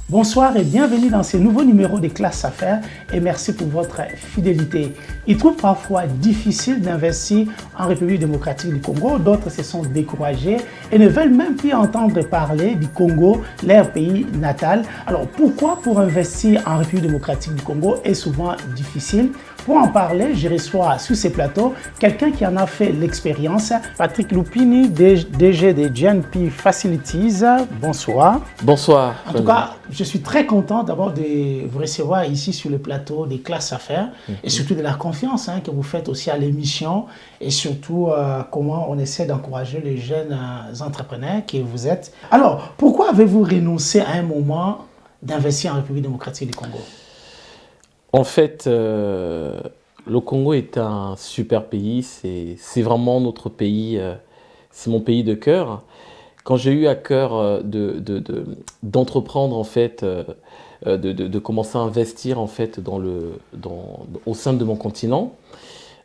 Bonsoir et bienvenue dans ce nouveau numéro des classes affaires et merci pour votre fidélité. Il trouve parfois difficile d'investir en République démocratique du Congo, d'autres se sont découragés et ne veulent même plus entendre parler du Congo, leur pays natal. Alors pourquoi pour investir en République démocratique du Congo est souvent difficile? Pour en parler, je reçois sur ces plateaux quelqu'un qui en a fait l'expérience, Patrick Lupini, DG de GNP Facilities. Bonsoir. Bonsoir. En tout cas, je suis très content d'abord de vous recevoir ici sur le plateau des classes affaires et surtout de la confiance que vous faites aussi à l'émission et surtout comment on essaie d'encourager les jeunes entrepreneurs que vous êtes. Alors, pourquoi avez-vous renoncé à un moment d'investir en République démocratique du Congo? En fait, le Congo est un super pays, c'est vraiment notre pays, c'est mon pays de cœur. Quand j'ai eu à cœur d'entreprendre en fait, de commencer à investir en fait au sein de mon continent,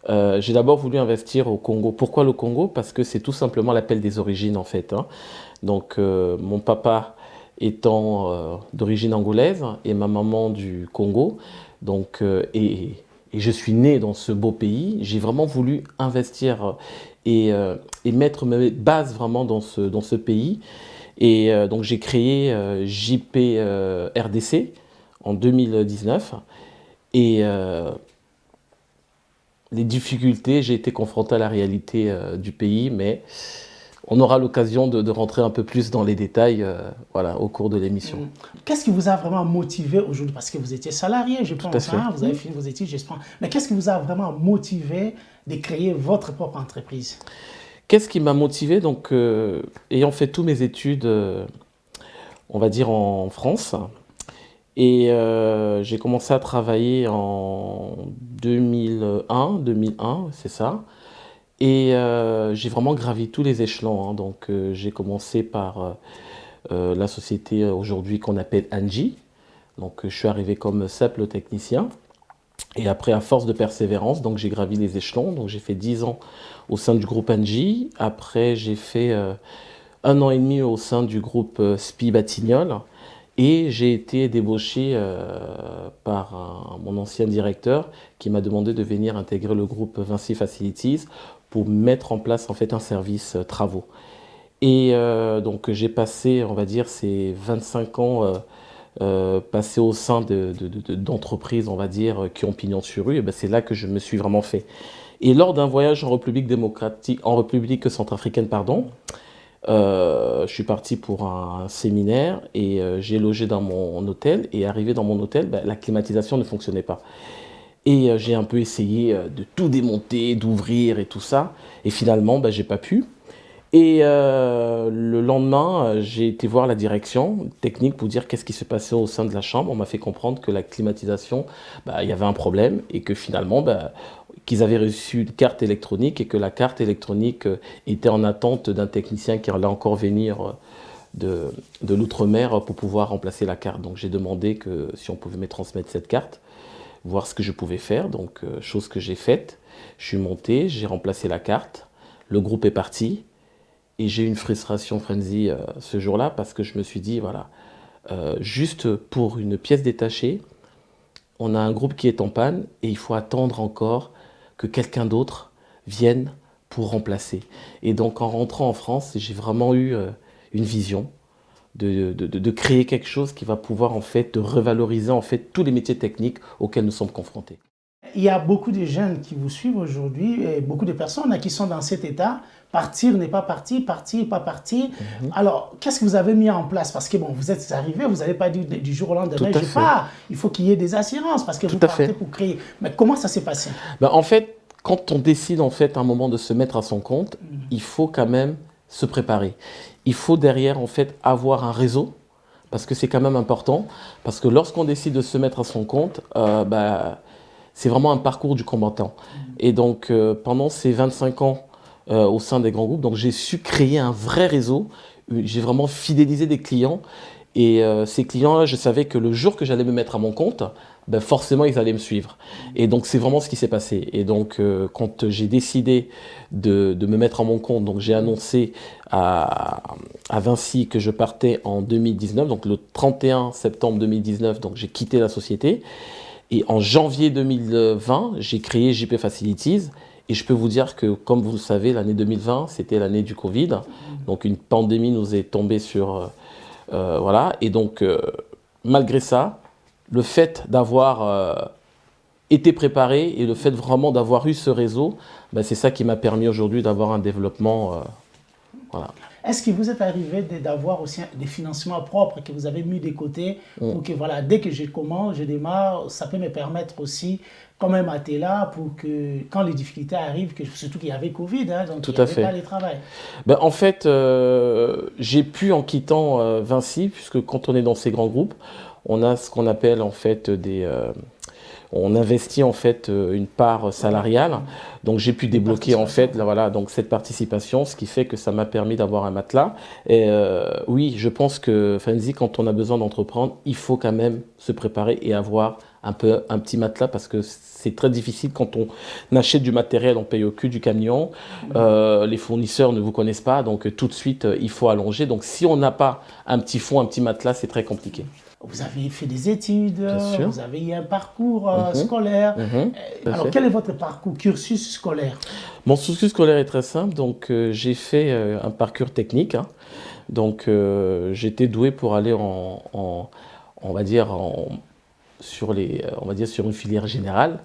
j'ai d'abord voulu investir au Congo. Pourquoi le Congo? Parce que c'est tout simplement l'appel des origines en fait. Donc mon papa étant d'origine angolaise et ma maman du Congo. Donc, et je suis né dans ce beau pays. J'ai vraiment voulu investir et mettre mes bases vraiment dans ce pays. Et donc j'ai créé JP RDC en 2019. Et les difficultés, j'ai été confronté à la réalité du pays, mais on aura l'occasion de rentrer un peu plus dans les détails voilà, au cours de l'émission. Qu'est-ce qui vous a vraiment motivé aujourd'hui? Parce que vous étiez salarié, je pense, vous avez fini vos études, j'espère. Mais qu'est-ce qui vous a vraiment motivé de créer votre propre entreprise? Qu'est-ce qui m'a motivé? Donc, ayant fait toutes mes études, on va dire en France, et j'ai commencé à travailler en 2001, c'est ça. Et j'ai vraiment gravi tous les échelons. Donc j'ai commencé par la société aujourd'hui qu'on appelle Engie. Donc je suis arrivé comme simple technicien. Et après, à force de persévérance, donc j'ai gravi les échelons. Donc j'ai fait 10 ans au sein du groupe Engie. Après, j'ai fait 1 an et demi au sein du groupe SPI Batignolles. Et j'ai été débauché par mon ancien directeur qui m'a demandé de venir intégrer le groupe Vinci Facilities pour mettre en place en fait un service travaux. Et donc j'ai passé, on va dire, ces 25 ans passés au sein d'entreprises, on va dire, qui ont pignon sur rue. Et ben, c'est là que je me suis vraiment fait. Et lors d'un voyage en République centrafricaine, pardon, je suis parti pour un séminaire et j'ai logé dans mon hôtel. Et arrivé dans mon hôtel, ben, la climatisation ne fonctionnait pas. Et j'ai un peu essayé de tout démonter, d'ouvrir et tout ça. Et finalement, ben, j'ai pas pu. Et le lendemain, j'ai été voir la direction technique pour dire qu'est-ce qui se passait au sein de la chambre. On m'a fait comprendre que la climatisation, bah, il y avait un problème et que finalement, bah, qu'ils avaient reçu une carte électronique et que la carte électronique était en attente d'un technicien qui allait encore venir de l'outre-mer pour pouvoir remplacer la carte. Donc j'ai demandé que si on pouvait me transmettre cette carte, voir ce que je pouvais faire. Donc chose que j'ai faite. Je suis monté, j'ai remplacé la carte. Le groupe est parti. Et j'ai eu une frustration frenzy ce jour-là parce que je me suis dit, voilà, juste pour une pièce détachée, on a un groupe qui est en panne et il faut attendre encore que quelqu'un d'autre vienne pour remplacer. Et donc en rentrant en France, j'ai vraiment eu une vision de créer quelque chose qui va pouvoir en fait de revaloriser en fait tous les métiers techniques auxquels nous sommes confrontés. Il y a beaucoup de jeunes qui vous suivent aujourd'hui et beaucoup de personnes qui sont dans cet état. Partir n'est pas partir, partir pas partir. Alors, qu'est-ce que vous avez mis en place? Parce que bon, vous êtes arrivé, vous n'avez pas dit du jour au lendemain, je pars. Il faut qu'il y ait des assurances parce que vous partez pour créer. Mais comment ça s'est passé? Ben, en fait, quand on décide en fait à un moment de se mettre à son compte, il faut quand même se préparer. Il faut derrière en fait avoir un réseau. Parce que c'est quand même important. Parce que lorsqu'on décide de se mettre à son compte, c'est vraiment un parcours du combattant. Et donc, pendant ces 25 ans au sein des grands groupes, donc j'ai su créer un vrai réseau. J'ai vraiment fidélisé des clients. Et ces clients-là, je savais que le jour que j'allais me mettre à mon compte, ben forcément, ils allaient me suivre. Et donc, c'est vraiment ce qui s'est passé. Et donc, quand j'ai décidé de me mettre à mon compte, donc j'ai annoncé à Vinci que je partais en 2019, donc le 31 septembre 2019, donc j'ai quitté la société. Et en janvier 2020, j'ai créé JP Facilities. Et je peux vous dire que, comme vous le savez, l'année 2020, c'était l'année du Covid. Donc, une pandémie nous est tombée sur... voilà. Et donc, malgré ça, le fait d'avoir été préparé et le fait vraiment d'avoir eu ce réseau, ben, c'est ça qui m'a permis aujourd'hui d'avoir un développement. Voilà. Est-ce qu'il vous est arrivé d'avoir aussi des financements propres que vous avez mis de côté pour que, voilà, dès que je commence, je démarre, ça peut me permettre aussi, quand même, à être là pour que, quand les difficultés arrivent, surtout qu'il y avait Covid, hein, donc Tout il n'y à avait fait. pas de travail. Ben, en fait, j'ai pu, en quittant Vinci, puisque quand on est dans ces grands groupes, on a ce qu'on appelle en fait on investit en fait une part salariale, donc j'ai pu débloquer en fait là, voilà, donc cette participation, ce qui fait que ça m'a permis d'avoir un matelas. Et oui, je pense que Frenzy, quand on a besoin d'entreprendre, il faut quand même se préparer et avoir un petit matelas, parce que c'est très difficile quand on achète du matériel, on paye au cul du camion, les fournisseurs ne vous connaissent pas, donc tout de suite il faut allonger. Donc si on n'a pas un petit fonds, un petit matelas, c'est très compliqué. Vous avez fait des études, Bien sûr. vous avez eu un parcours scolaire. Alors, fait. quel est votre parcours, cursus scolaire? Mon cursus scolaire est très simple, donc j'ai fait un parcours technique, hein. Donc j'étais doué pour aller on va dire, on va dire sur une filière générale.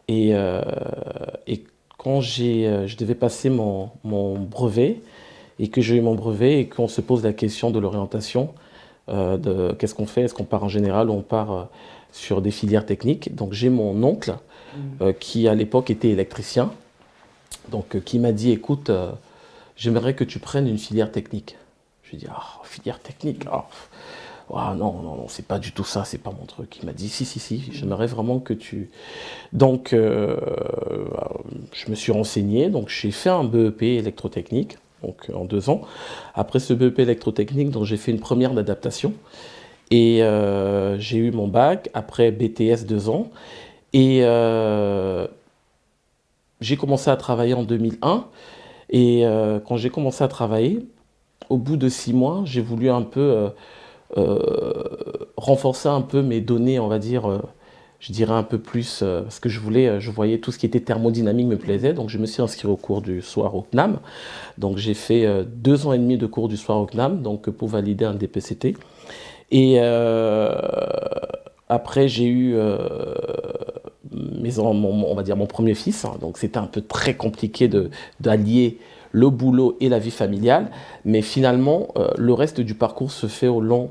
Et quand je devais passer mon brevet, et que j'ai eu mon brevet, et qu'on se pose la question de l'orientation, de qu'est-ce qu'on fait, est-ce qu'on part en général ou on part sur des filières techniques. Donc j'ai mon oncle qui à l'époque était électricien, donc qui m'a dit, écoute, j'aimerais que tu prennes une filière technique. Je lui ai dit, ah, filière technique, ah, ah, non, non, non, c'est pas du tout ça, c'est pas mon truc. Il m'a dit, si, j'aimerais vraiment que tu... Donc je me suis renseigné, donc j'ai fait un BEP électrotechnique, donc en 2 ans. Après ce BEP électrotechnique, donc j'ai fait une première d'adaptation. Et j'ai eu mon bac, après BTS 2 ans. Et j'ai commencé à travailler en 2001. Et quand j'ai commencé à travailler, au bout de 6 mois, j'ai voulu un peu renforcer un peu mes données, on va dire, je dirais un peu plus, parce que je voyais tout ce qui était thermodynamique me plaisait, donc je me suis inscrit au cours du soir au CNAM. Donc j'ai fait 2 ans et demi de cours du soir au CNAM, donc pour valider un DPCT. Et après j'ai eu on va dire mon premier fils, hein, donc c'était un peu très compliqué d'allier le boulot et la vie familiale, mais finalement le reste du parcours se fait au long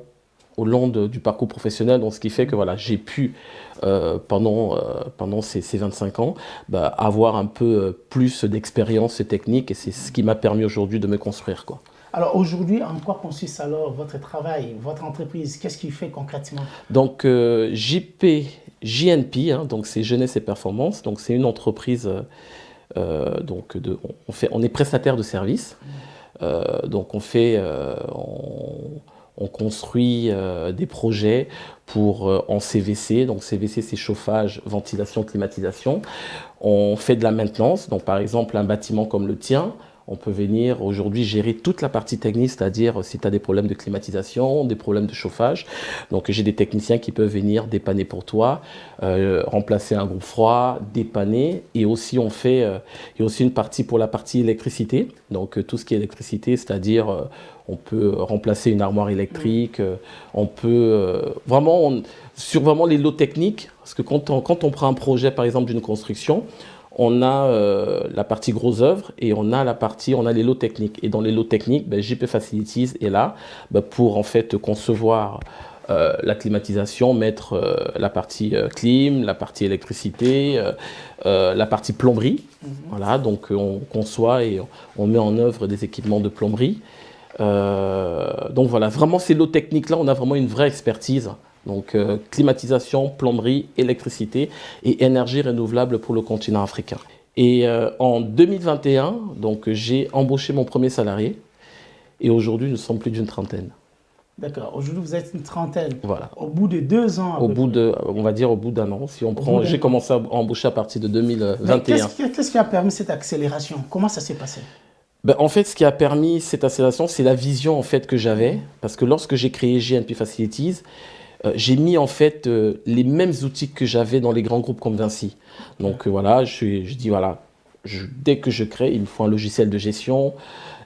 du parcours professionnel, donc ce qui fait que voilà, j'ai pu pendant ces 25 ans avoir un peu plus d'expérience technique, et c'est ce qui m'a permis aujourd'hui de me construire, quoi. Alors aujourd'hui, en quoi consiste alors votre travail, votre entreprise? Qu'est-ce qu'il fait concrètement? Donc JNP, hein, donc c'est Jeunesse et Performance, donc c'est une entreprise, donc on est prestataire de services, donc on construit des projets en CVC, donc CVC c'est chauffage, ventilation, climatisation. On fait de la maintenance, donc par exemple un bâtiment comme le tien, on peut venir aujourd'hui gérer toute la partie technique, c'est-à-dire si tu as des problèmes de climatisation, des problèmes de chauffage. Donc j'ai des techniciens qui peuvent venir dépanner pour toi, remplacer un groupe froid, dépanner. Et aussi il y a aussi une partie pour la partie électricité. Donc tout ce qui est électricité, c'est-à-dire on peut remplacer une armoire électrique, on peut sur vraiment les lots techniques, parce que quand on prend un projet par exemple d'une construction, on a la partie gros œuvre et on a les lots techniques. Et dans les lots techniques, JP Facilities est là pour en fait concevoir la climatisation, mettre la partie clim, la partie électricité, la partie plomberie. Voilà, donc on conçoit et on met en œuvre des équipements de plomberie. Donc voilà, vraiment ces lots techniques-là, on a vraiment une vraie expertise. Donc climatisation, plomberie, électricité et énergie renouvelable pour le continent africain. Et en 2021, donc j'ai embauché mon premier salarié et aujourd'hui nous sommes plus d'une trentaine. D'accord. Aujourd'hui, vous êtes une trentaine. Voilà. Au bout de 2 ans, On va dire au bout d'un an. Si on prend, j'ai commencé à embaucher à partir de 2021. Qu'est-ce qui a permis cette accélération? Comment ça s'est passé? Ben, en fait, ce qui a permis cette accélération, c'est la vision en fait que j'avais, parce que lorsque j'ai créé GNP Facilities, j'ai mis en fait les mêmes outils que j'avais dans les grands groupes comme Vinci. Donc voilà, je dis voilà, dès que je crée, il me faut un logiciel de gestion,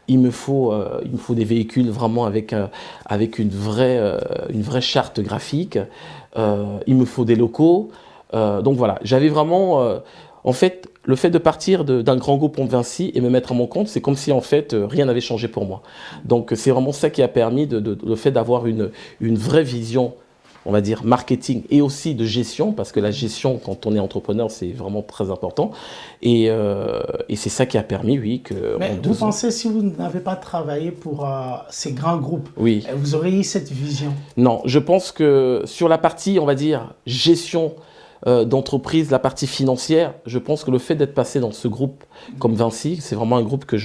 il me faut des véhicules vraiment avec une vraie charte graphique, il me faut des locaux. Donc voilà, j'avais vraiment, en fait, le fait de partir d'un grand groupe comme Vinci et me mettre à mon compte, c'est comme si en fait rien n'avait changé pour moi. Donc c'est vraiment ça qui a permis le fait d'avoir une vraie vision, on va dire, marketing et aussi de gestion, parce que la gestion, quand on est entrepreneur, c'est vraiment très important. Et c'est ça qui a permis, oui, que... Mais vous pensez, si vous n'avez pas travaillé pour ces grands groupes, oui, vous auriez eu cette vision? Non, je pense que sur la partie, on va dire, gestion d'entreprise, la partie financière, je pense que le fait d'être passé dans ce groupe comme Vinci, c'est vraiment un groupe que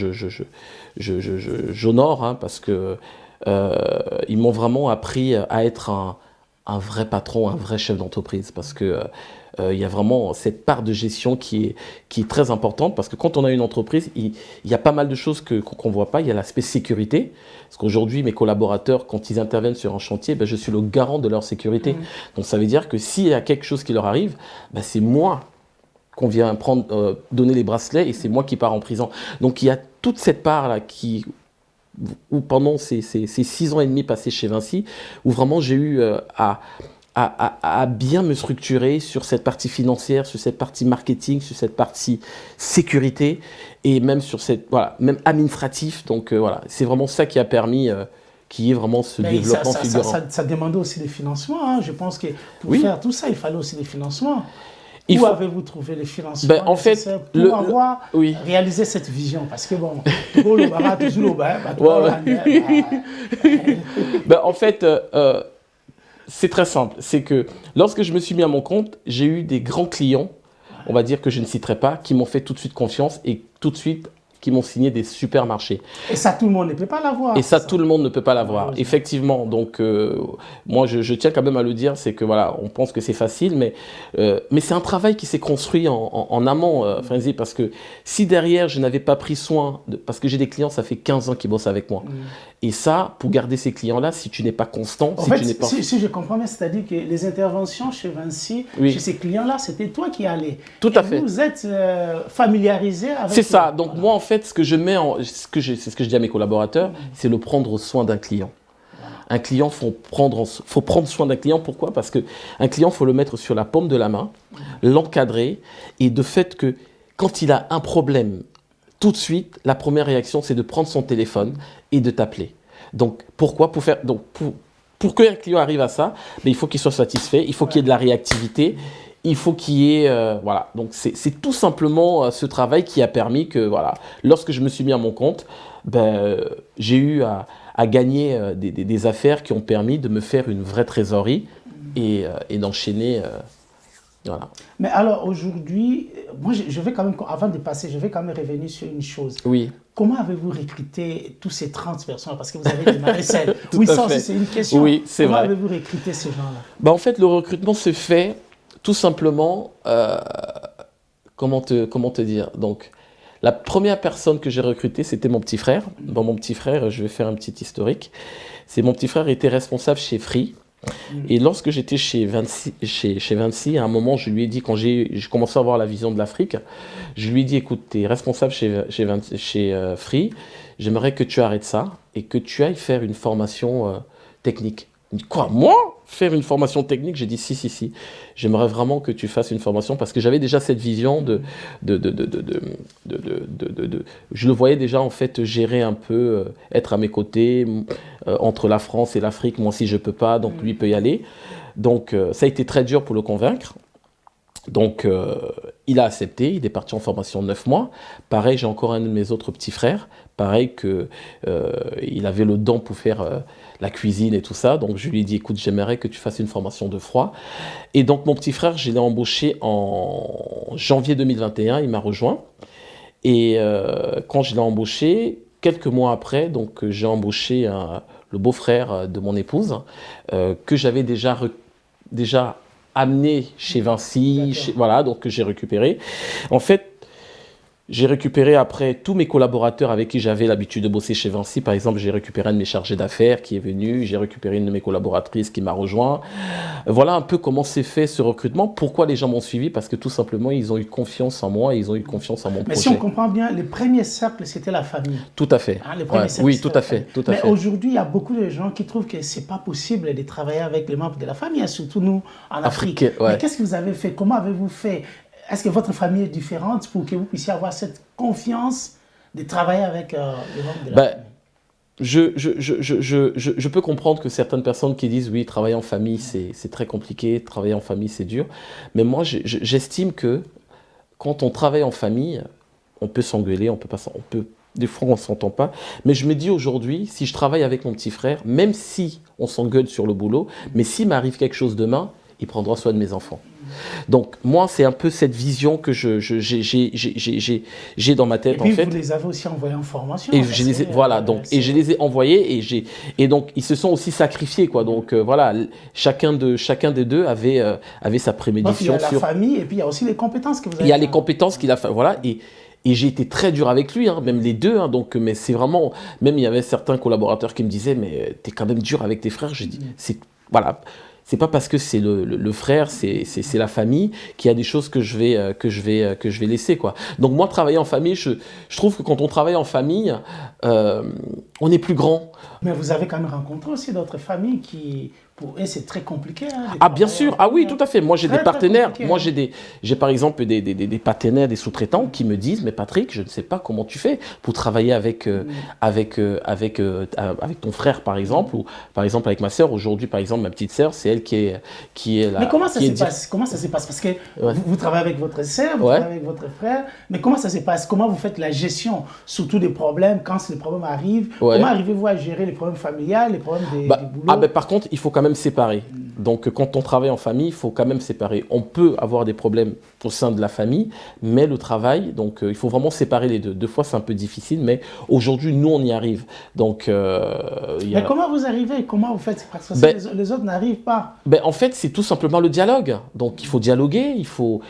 j'honore, hein, parce que ils m'ont vraiment appris à être un vrai patron, un vrai chef d'entreprise, parce que il y a vraiment cette part de gestion qui est très importante, parce que quand on a une entreprise, il y a pas mal de choses qu'on ne voit pas. Il y a l'aspect sécurité, parce qu'aujourd'hui, mes collaborateurs, quand ils interviennent sur un chantier, ben, je suis le garant de leur sécurité. Donc ça veut dire que s'il y a quelque chose qui leur arrive, ben, c'est moi qu'on vient donner les bracelets, et c'est moi qui pars en prison. Donc il y a toute cette part-là où pendant ces 6 ans et demi passés chez Vinci, où vraiment j'ai eu à bien me structurer sur cette partie financière, sur cette partie marketing, sur cette partie sécurité, et même sur même administratif. Donc voilà, c'est vraiment ça qui a permis qu'il y ait vraiment ce développement fulgurant. Ça demandait aussi des financements, hein. Je pense que pour faire tout ça, il fallait aussi des financements. Où avez-vous trouvé les financements en fait, pour avoir réalisé cette vision? Parce que bon, en fait, c'est très simple. C'est que lorsque je me suis mis à mon compte, j'ai eu des grands clients, on va dire que je ne citerai pas, qui m'ont fait tout de suite confiance et tout de suite qui m'ont signé des supermarchés. Et ça, tout le monde ne peut pas l'avoir. Et ça, tout le monde ne peut pas l'avoir, effectivement. Donc, moi, je tiens quand même à le dire, c'est que voilà, on pense que c'est facile, mais c'est un travail qui s'est construit en amont, Frenzy, parce que si derrière, je n'avais pas pris soin, parce que j'ai des clients, ça fait 15 ans qu'ils bossent avec moi. Et ça, pour garder ces clients-là, si tu n'es pas constant, si je comprends bien, c'est-à-dire que les interventions chez Vinci, chez ces clients-là, c'était toi qui allais. Tout à fait. Vous êtes familiarisé avec... C'est ça. Donc moi, en fait, ce que je mets c'est ce que je dis à mes collaborateurs, c'est le prendre soin d'un client. Un client, faut prendre soin d'un client. Pourquoi? Parce qu'un client, faut le mettre sur la paume de la main, l'encadrer, et de fait que quand il a un problème, tout de suite, la première réaction, c'est de prendre son téléphone et de t'appeler. Donc, pourquoi? Pour qu'un client arrive à ça, il faut qu'il soit satisfait, il faut qu'il y ait de la réactivité, il faut qu'il y ait... voilà. Donc, c'est tout simplement ce travail qui a permis que, voilà, lorsque je me suis mis à mon compte, j'ai eu à gagner des affaires qui ont permis de me faire une vraie trésorerie et d'enchaîner... voilà. Mais alors aujourd'hui, moi je vais quand même, avant de passer, je vais quand même revenir sur une chose. Oui. Comment avez-vous recruté tous ces 30 personnes? Parce que vous avez démarré seul. Oui, ça aussi c'est une question. Oui, c'est vrai. Comment avez-vous recruté ces gens-là? En fait, le recrutement se fait tout simplement, comment te dire? Donc, la première personne que j'ai recrutée, c'était mon petit frère. Bon, mon petit frère, je vais faire un petit historique. Mon petit frère était responsable chez Free. Et lorsque j'étais chez Vinci, à un moment, je lui ai dit, quand j'ai commencé à avoir la vision de l'Afrique, je lui ai dit, écoute, tu es responsable chez Free, j'aimerais que tu arrêtes ça et que tu ailles faire une formation technique. Il me dit, quoi, moi? Faire une formation technique? J'ai dit, si. J'aimerais vraiment que tu fasses une formation parce que j'avais déjà cette vision je le voyais déjà en fait gérer un peu, être à mes côtés, entre la France et l'Afrique. Moi aussi, je peux pas, donc lui peut y aller. Donc, ça a été très dur pour le convaincre. Donc, il a accepté, il est parti en formation 9 mois. Pareil, j'ai encore un de mes autres petits frères, pareil il avait le don pour faire la cuisine et tout ça. Donc, je lui ai dit, écoute, j'aimerais que tu fasses une formation de froid. Et donc, mon petit frère, je l'ai embauché en janvier 2021, il m'a rejoint. Et quand je l'ai embauché, quelques mois après, donc j'ai embauché le beau-frère de mon épouse, que j'avais déjà amené chez Vinci, voilà, donc que j'ai récupéré. En fait, j'ai récupéré après tous mes collaborateurs avec qui j'avais l'habitude de bosser chez Vinci. Par exemple, j'ai récupéré un de mes chargés d'affaires qui est venu, j'ai récupéré une de mes collaboratrices qui m'a rejoint. Voilà un peu comment s'est fait ce recrutement. Pourquoi les gens m'ont suivi? Parce que tout simplement, ils ont eu confiance en moi, ils ont eu confiance en mon projet. Mais si on comprend bien, les premiers cercles, c'était la famille. Tout à fait. Hein, les premiers cercles, oui, tout à fait. Mais aujourd'hui, il y a beaucoup de gens qui trouvent que ce n'est pas possible de travailler avec les membres de la famille, hein, surtout nous en Afrique. Ouais. Mais qu'est-ce que vous avez fait? Comment avez-vous fait? Est-ce que votre famille est différente pour que vous puissiez avoir cette confiance de travailler avec les membres de la famille? Je peux comprendre que certaines personnes qui disent oui, travailler en famille, c'est très compliqué, travailler en famille, c'est dur. Mais moi, j'estime que quand on travaille en famille, on peut s'engueuler, des fois, on ne s'entend pas. Mais je me dis aujourd'hui, si je travaille avec mon petit frère, même si on s'engueule sur le boulot, mais s'il m'arrive quelque chose demain, il prendra soin de mes enfants. Donc, moi, c'est un peu cette vision que j'ai dans ma tête, et puis, en fait. Vous les avez aussi envoyés en formation. Et je les ai, voilà, donc, et je les ai envoyés et donc, ils se sont aussi sacrifiés, quoi. Donc, voilà, chacun des deux avait sa préméditation. Il y a la famille et puis il y a aussi les compétences que vous avez. Il y a les compétences qu'il a fait, voilà. Et j'ai été très dur avec lui, hein, même les deux. Hein, donc, mais c'est vraiment, même il y avait certains collaborateurs qui me disaient, mais t'es quand même dur avec tes frères. Je dis, voilà. C'est pas parce que c'est le frère, c'est la famille qu'il y a des choses que je vais laisser, quoi. Donc moi, travailler en famille, je trouve que quand on travaille en famille, on est plus grand. Mais vous avez quand même rencontré aussi d'autres familles qui, pour eux, c'est très compliqué. Hein, ah bien sûr, ah oui, tout à fait. Moi j'ai des partenaires, moi hein. j'ai par exemple des partenaires, des sous-traitants qui me disent, mais Patrick, je ne sais pas comment tu fais pour travailler avec ton frère par exemple, ou par exemple avec ma sœur. Aujourd'hui par exemple, ma petite sœur, c'est elle qui est là. Mais comment ça se passe? Comment ça se passe? Parce que vous travaillez avec votre sœur, vous travaillez avec votre frère, mais comment ça se passe? Comment vous faites la gestion, surtout des problèmes, quand les problèmes arrivent? Comment arrivez-vous à gérer les problèmes familiales, les problèmes du boulot? Par contre, il faut quand même séparer. Donc, quand on travaille en famille, il faut quand même séparer. On peut avoir des problèmes au sein de la famille, mais le travail, donc il faut vraiment séparer les deux. Deux fois, c'est un peu difficile, mais aujourd'hui, nous, on y arrive. Donc, mais comment vous arrivez? Comment vous faites? Parce que les autres n'arrivent pas. En fait, c'est tout simplement le dialogue. Donc, il faut dialoguer, il faut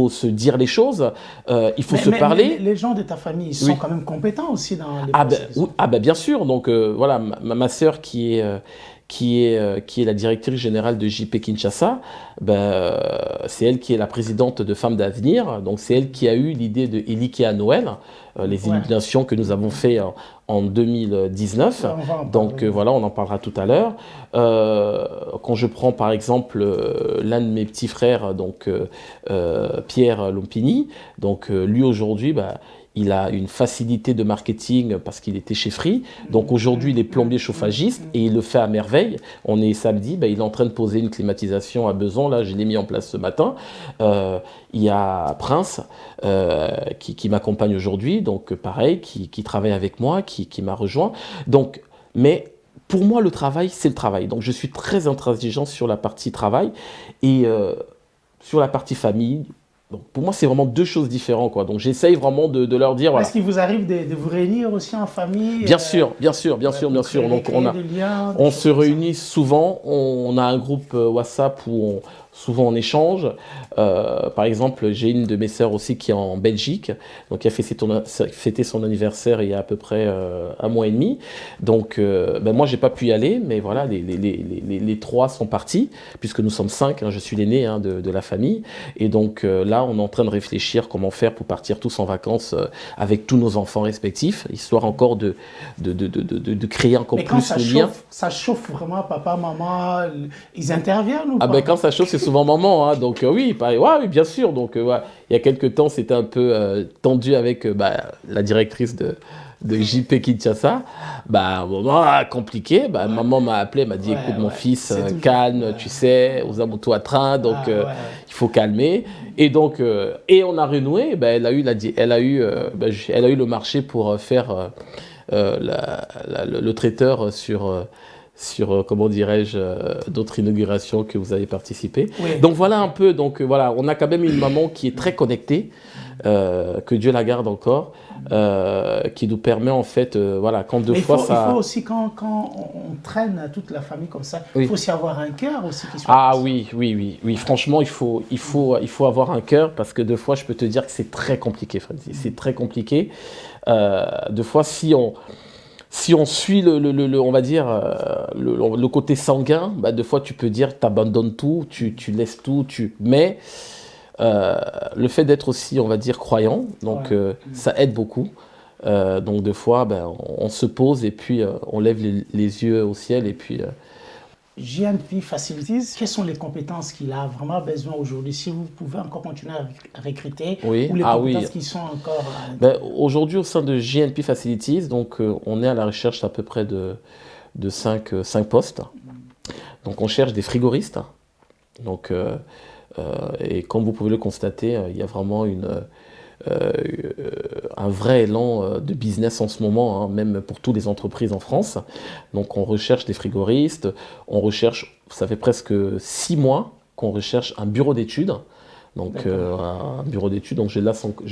se dire les choses, il faut se parler. Mais les gens de ta famille, ils sont quand même compétents aussi dans les processus. Bien sûr. Donc, voilà, ma sœur qui est la directrice générale de JP Kinshasa, c'est elle qui est la présidente de Femmes d'Avenir. Donc, c'est elle qui a eu l'idée de Elikia Noël, les illuminations que nous avons fait en 2019. Donc, voilà, on en parlera tout à l'heure. Quand je prends, par exemple, l'un de mes petits frères, donc Pierre Lompini, donc lui, aujourd'hui, il a une facilité de marketing parce qu'il était chez Free. Donc aujourd'hui, il est plombier chauffagiste et il le fait à merveille. On est samedi, il est en train de poser une climatisation à Besançon. Là, je l'ai mis en place ce matin. Il y a Prince qui m'accompagne aujourd'hui, donc pareil, qui travaille avec moi, qui m'a rejoint. Donc, mais pour moi, le travail, c'est le travail. Donc je suis très intransigeant sur la partie travail et sur la partie famille. Donc, pour moi, c'est vraiment deux choses différentes, quoi. Donc, j'essaye vraiment de leur dire. Est-ce qu'il vous arrive de vous réunir aussi en famille? Bien sûr. Donc, on se réunit souvent. On a un groupe WhatsApp où souvent on échange. Par exemple, j'ai une de mes sœurs aussi qui est en Belgique, donc qui a fêté son anniversaire il y a à peu près un mois et demi. Donc, moi, j'ai pas pu y aller, mais voilà, les trois sont partis, puisque nous sommes 5. Hein, je suis l'aîné de la famille, et donc là, on est en train de réfléchir comment faire pour partir tous en vacances avec tous nos enfants respectifs, histoire encore de créer encore plus le lien. Ça chauffe vraiment, papa, maman, ils interviennent ou pas? Quand ça chauffe, c'est souvent maman, hein, donc oui, bien sûr. Donc il y a quelques temps, c'était un peu tendu avec la directrice de JP Kinshasa. Un moment compliqué. Maman m'a appelé, m'a dit écoute mon fils, calme, tu sais, aux amoutous à train, donc il faut calmer. Et donc et on a renoué. Elle a eu le marché pour faire le traiteur sur comment dirais-je, d'autres inaugurations que vous avez participé. Oui. Donc voilà un peu, on a quand même une maman qui est très connectée, que Dieu la garde encore, qui nous permet en fait, voilà, quand deux fois ça... Il faut aussi, quand on traîne toute la famille comme ça, il faut aussi avoir un cœur aussi qui soit... Ah oui, franchement, il faut avoir un cœur, parce que deux fois, je peux te dire que c'est très compliqué, Francis, c'est très compliqué. Deux fois, si on suit on va dire, le côté sanguin, bah, deux fois, tu peux dire, tu abandonnes tout, tu laisses tout, mais le fait d'être aussi, on va dire, croyant, donc ça aide beaucoup. Donc deux fois, ben, on se pose et puis on lève les yeux au ciel et puis... JNP Facilities, quelles sont les compétences qu'il a vraiment besoin aujourd'hui? Si vous pouvez encore continuer à recruter, ou les compétences qui sont encore... Ben, aujourd'hui, au sein de JNP Facilities, donc, on est à la recherche à peu près de 5 postes. Donc on cherche des frigoristes. Donc, et comme vous pouvez le constater, il y a vraiment un vrai élan de business en ce moment, hein, même pour toutes les entreprises en France. Donc on recherche des frigoristes, ça fait presque 6 mois qu'on recherche un bureau d'études. Donc un bureau d'études, donc je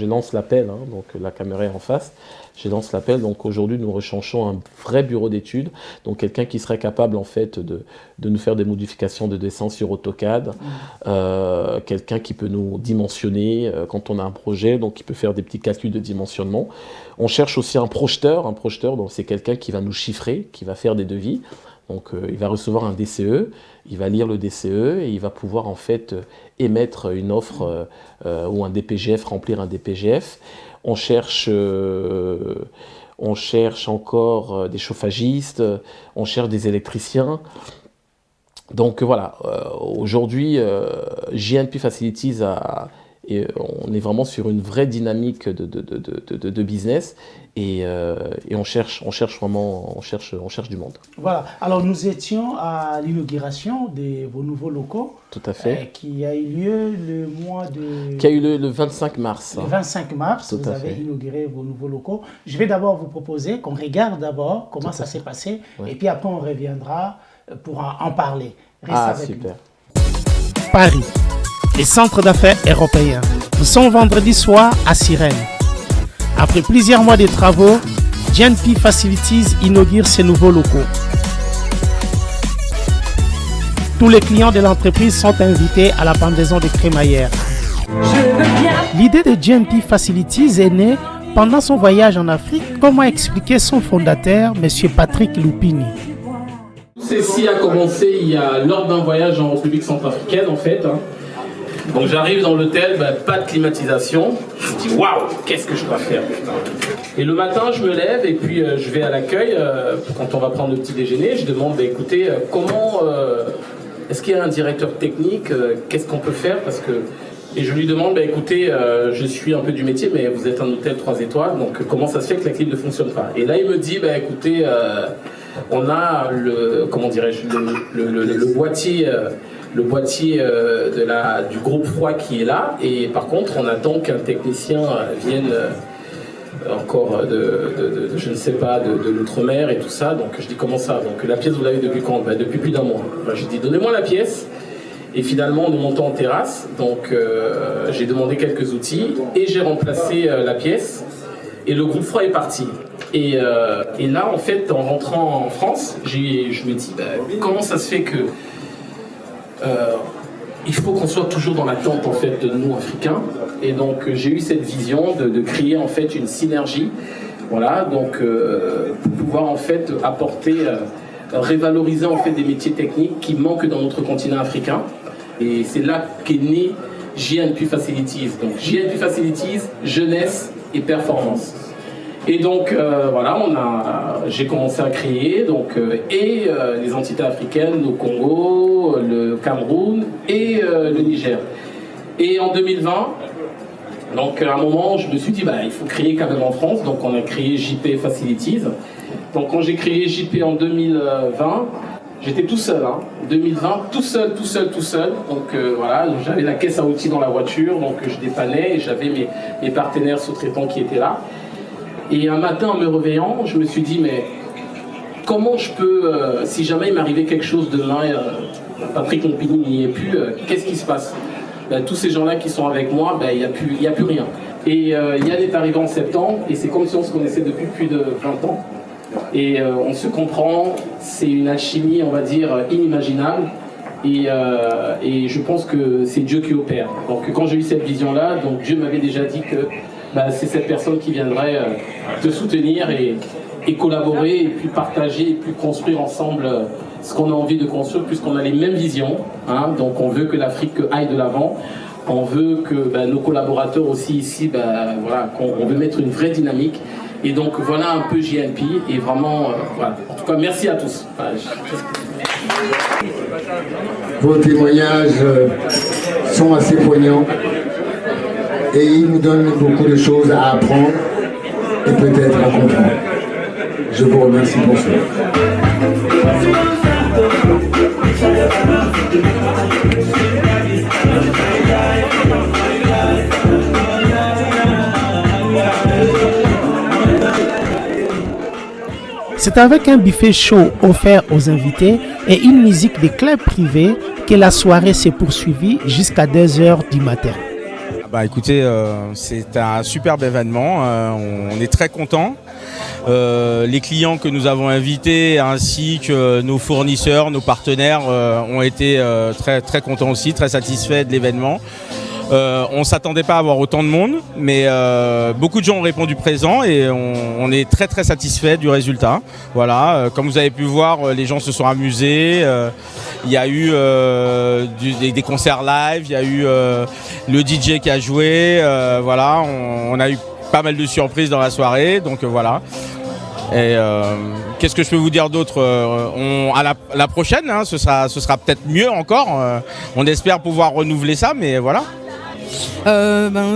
lance l'appel, hein, donc la caméra est en face, je lance l'appel. Donc aujourd'hui nous recherchons un vrai bureau d'études, donc quelqu'un qui serait capable en fait de nous faire des modifications de dessin sur AutoCAD, quelqu'un qui peut nous dimensionner quand on a un projet, donc qui peut faire des petits calculs de dimensionnement. On cherche aussi un projeteur, donc c'est quelqu'un qui va nous chiffrer, qui va faire des devis. Donc il va recevoir un DCE, il va lire le DCE et il va pouvoir en fait émettre une offre ou un DPGF, remplir un DPGF. On cherche encore des chauffagistes, on cherche des électriciens. Donc voilà, aujourd'hui JNP Facilities on est vraiment sur une vraie dynamique de business et on cherche du monde. Voilà. Alors nous étions à l'inauguration de vos nouveaux locaux. Tout à fait. Qui a eu lieu le mois de... Qui a eu le 25 mars. Le 25 mars, vous avez inauguré vos nouveaux locaux. Je vais d'abord vous proposer qu'on regarde d'abord comment ça s'est passé et puis après on reviendra pour en parler. Restez avec super. Nous. Paris. Les centres d'affaires européens. Nous sommes vendredi soir à Cyrène. Après plusieurs mois de travaux, JNP Facilities inaugure ses nouveaux locaux. Tous les clients de l'entreprise sont invités à la pendaison de crémaillère. L'idée de JNP Facilities est née pendant son voyage en Afrique, comme a expliqué son fondateur, M. Patrick Lupini. Ceci a commencé lors d'un voyage en République centrafricaine en fait. Donc j'arrive dans l'hôtel, pas de climatisation. Je me dis waouh, qu'est-ce que je dois faire? Et le matin, je me lève et puis je vais à l'accueil quand on va prendre le petit déjeuner. Je demande, écoutez, est-ce qu'il y a un directeur technique? Qu'est-ce qu'on peut faire? Et je lui demande, écoutez, je suis un peu du métier, mais vous êtes un hôtel 3 étoiles, donc comment ça se fait que la clim ne fonctionne pas? Et là, il me dit, écoutez, on a le boîtier. Le boîtier du groupe froid qui est là, et par contre on attend qu'un technicien vienne encore je ne sais pas, de l'outre-mer et tout ça. Donc je dis comment ça? Donc la pièce vous l'avez depuis quand? Depuis plus d'un mois. Je dis donnez-moi la pièce, et finalement nous montons en terrasse, donc j'ai demandé quelques outils et j'ai remplacé la pièce et le groupe froid est parti. Et là en fait en rentrant en France, je me dis comment ça se fait que il faut qu'on soit toujours dans l'attente en fait de nous Africains, et donc j'ai eu cette vision de créer en fait une synergie, voilà, donc pour pouvoir en fait apporter, révaloriser en fait des métiers techniques qui manquent dans notre continent africain, et c'est là qu'est né JNP Facilities. Donc JNP Facilities, jeunesse et performance. Et donc voilà, j'ai commencé à créer les entités africaines, au Congo, le Cameroun et le Niger. Et en 2020, donc à un moment, je me suis dit il faut créer quand même en France. Donc on a créé JP Facilities. Donc quand j'ai créé JP en 2020, j'étais tout seul. 2020, tout seul. Donc voilà, j'avais la caisse à outils dans la voiture, donc je dépannais et j'avais mes partenaires sous-traitants qui étaient là. Et un matin, en me réveillant, je me suis dit, mais comment je peux, si jamais il m'arrivait quelque chose demain, Patrick Lupini n'y est plus, qu'est-ce qui se passe? tous ces gens-là qui sont avec moi, il n'y a plus rien. Et Yann est arrivé en septembre, et c'est comme si on se connaissait depuis plus de 20 ans. Et on se comprend, c'est une alchimie, on va dire, inimaginable. Et je pense que c'est Dieu qui opère. Donc quand j'ai eu cette vision-là, donc Dieu m'avait déjà dit que c'est cette personne qui viendrait te soutenir et collaborer, et puis partager, et puis construire ensemble ce qu'on a envie de construire, puisqu'on a les mêmes visions. Hein. Donc on veut que l'Afrique aille de l'avant. On veut que nos collaborateurs aussi ici, on veut mettre une vraie dynamique. Et donc voilà un peu JNP. Et vraiment, voilà. En tout cas, merci à tous. Vos témoignages sont assez poignants et ils nous donnent beaucoup de choses à apprendre et peut-être à comprendre. Je vous remercie pour cela. C'est avec un buffet chaud offert aux invités et une musique des clubs privés que la soirée s'est poursuivie jusqu'à 2h du matin. Écoutez, c'est un superbe événement, on est très contents. Les clients que nous avons invités ainsi que nos fournisseurs, nos partenaires ont été très, très contents aussi, très satisfaits de l'événement. On ne s'attendait pas à avoir autant de monde, mais beaucoup de gens ont répondu présent et on est très très satisfait du résultat. Voilà, comme vous avez pu voir, les gens se sont amusés. Il y a eu des concerts live, il y a eu le DJ qui a joué. Voilà, on a eu pas mal de surprises dans la soirée, donc voilà. Et qu'est-ce que je peux vous dire d'autre, à la prochaine, hein, ce sera peut-être mieux encore. On espère pouvoir renouveler ça, mais voilà.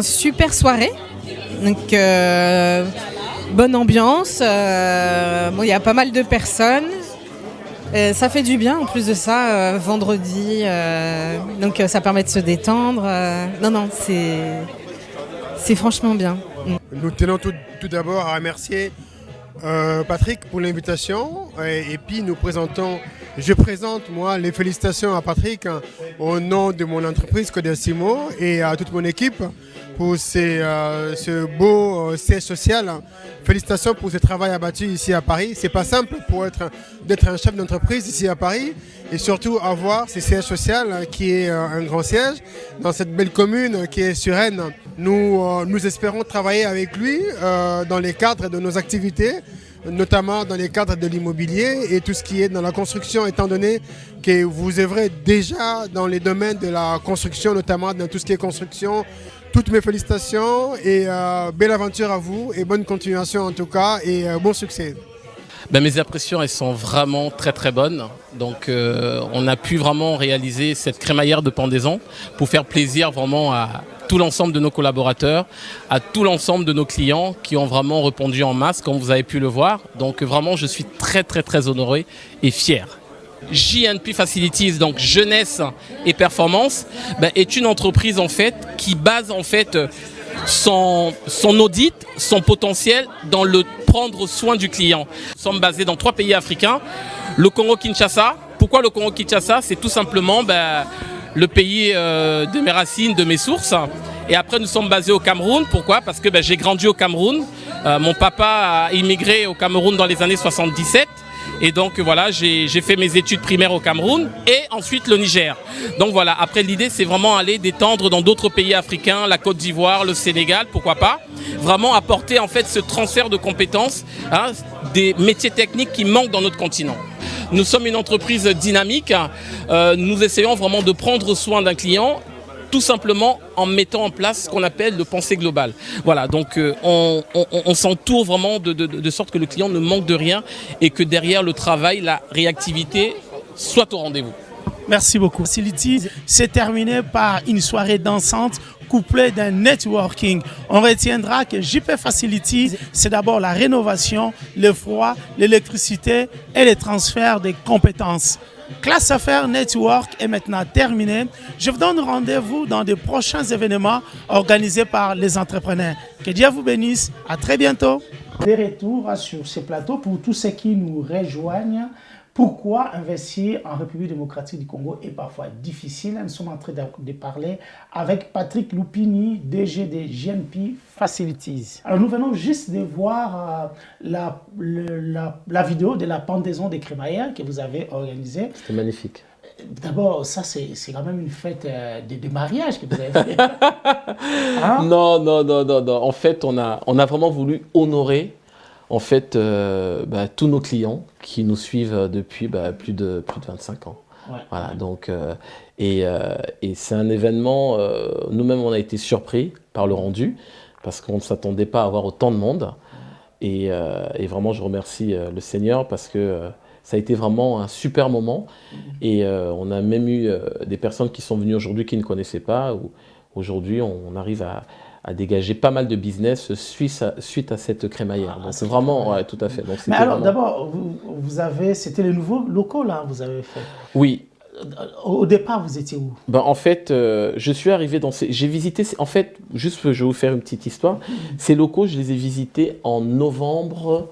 Super soirée, donc bonne ambiance, il y a pas mal de personnes, ça fait du bien en plus de ça, vendredi, donc ça permet de se détendre, c'est franchement bien. Nous tenons tout d'abord à remercier Patrick pour l'invitation et puis je présente moi les félicitations à Patrick au nom de mon entreprise Codecimo et à toute mon équipe pour ce beau siège social. Félicitations pour ce travail abattu ici à Paris. C'est pas simple d'être un chef d'entreprise ici à Paris et surtout avoir ce siège social qui est un grand siège dans cette belle commune qui est Suresnes. Nous espérons travailler avec lui dans les cadres de nos activités, notamment dans les cadres de l'immobilier et tout ce qui est dans la construction, étant donné que vous œuvrez déjà dans les domaines de la construction, notamment dans tout ce qui est construction. Toutes mes félicitations et belle aventure à vous et bonne continuation en tout cas et bon succès. Mes impressions, elles sont vraiment très très bonnes. Donc on a pu vraiment réaliser cette crémaillère de pendaison pour faire plaisir vraiment à tout l'ensemble de nos collaborateurs, à tout l'ensemble de nos clients qui ont vraiment répondu en masse, comme vous avez pu le voir. Donc vraiment, je suis très très très honoré et fier. JNP Facilities, donc jeunesse et performance, est une entreprise en fait qui base en fait son audit, son potentiel dans le prendre soin du client. Nous sommes basés dans 3 pays africains. Le Congo-Kinshasa. Pourquoi le Congo-Kinshasa? C'est tout simplement le pays de mes racines, de mes sources. Et après, nous sommes basés au Cameroun. Pourquoi? Parce que j'ai grandi au Cameroun. Mon papa a immigré au Cameroun dans les années 77. Et donc voilà, j'ai fait mes études primaires au Cameroun et ensuite le Niger. Donc voilà, après l'idée c'est vraiment aller d'étendre dans d'autres pays africains, la Côte d'Ivoire, le Sénégal, pourquoi pas. Vraiment apporter en fait ce transfert de compétences, des métiers techniques qui manquent dans notre continent. Nous sommes une entreprise dynamique, nous essayons vraiment de prendre soin d'un client tout simplement en mettant en place ce qu'on appelle le pensée globale. Voilà, donc on s'entoure vraiment de sorte que le client ne manque de rien et que derrière le travail, la réactivité soit au rendez-vous. Merci beaucoup. Facilities, c'est terminé par une soirée dansante couplée d'un networking. On retiendra que JP Facilities, c'est d'abord la rénovation, le froid, l'électricité et les transferts des compétences. Classe Affaires Network est maintenant terminée. Je vous donne rendez-vous dans de prochains événements organisés par les entrepreneurs. Que Dieu vous bénisse. À très bientôt. Des retours sur ce plateau pour tous ceux qui nous rejoignent Pourquoi investir en République démocratique du Congo est parfois difficile? Nous sommes en train de parler avec Patrick Lupini, DG de JNP Facilities. Alors nous venons juste de voir la vidéo de la pendaison des crémaillères que vous avez organisée. C'était magnifique. D'abord, ça c'est quand même une fête de mariage que vous avez fait. Hein? Non. En fait, on a vraiment voulu honorer en fait, tous nos clients qui nous suivent depuis plus de 25 ans. Ouais. Voilà, donc, et c'est un événement, nous-mêmes on a été surpris par le rendu, parce qu'on ne s'attendait pas à avoir autant de monde. Et vraiment, je remercie le Seigneur parce que ça a été vraiment un super moment. Et on a même eu des personnes qui sont venues aujourd'hui qui ne connaissaient pas. Aujourd'hui, on arrive à dégager pas mal de business suite à cette crémaillère. Donc c'est vraiment, ouais, tout à fait. Donc, mais alors vraiment... d'abord, c'était les nouveaux locaux là, vous avez fait. Oui. Au départ, vous étiez où? En fait, je suis arrivé j'ai visité, en fait, juste je vais vous faire une petite histoire. Ces locaux, je les ai visités en novembre